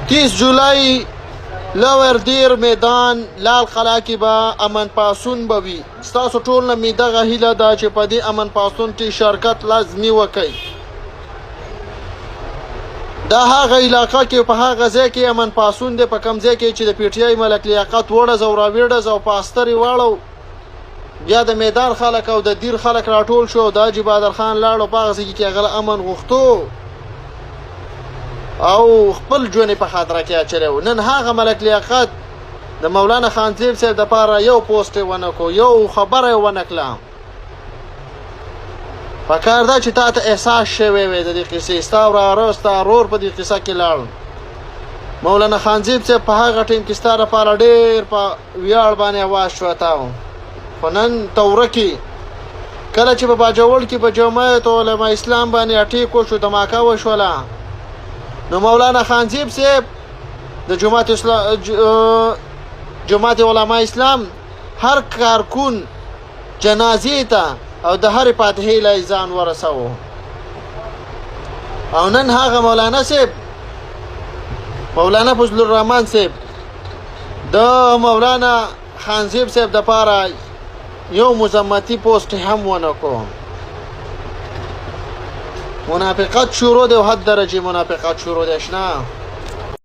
30 جولای لور دیر میدان لال قلعه کې به امن پاسون به وي. ستاسو ټول نه مې دغه هیله ده چې په دې امن پاسون کې شرکت لازمي وکړئ. دا هغه علاقه کې په هغه ځای کې امن پاسون دی، په کوم ځای کې چې د پی ټی آی ملک لیاقت وړز او راویړز او پاستري واړو، بیا د میدان خلک او د دیر خلک راټول شو. د حاجي بهادر خان لاړو په هغه ځای کې هغه امن غوښتو او خپل ژوند په خاطر کې اچوي. نن هغه ملک لیاقت د مولانا خانزیب صاحب د پاره یو پوسټ ونه کو، یو خبره ونه کړه. پکار دا چې تا ته احساس شوی وي د دې قصې، ستا وراره ستا ورور په دې قصه کې لاړ. مولانا خانزیب صاحب په هغه ټیم کې ستا لپاره ډېر په ویاړ باندې اواز شوتاو. خو نن توره کې کله چې په باجوړ کې په جمعیت علما اسلام باندې اټیک وشو، دماکه وشوله، نو مولانا خانزیب صاحب د جماعت علما اسلام هر کارکون جنازې ته او د هر فاتحې له ځان ورساو. او نن هغه مولانا صاحب، مولانا فضل الرحمن صاحب د مولانا خانزیب صاحب د پاره یو مزمتی پوسټ هم ونه کو. منافقت شروع دی او حد درجه منافقت شروع دی. اشنا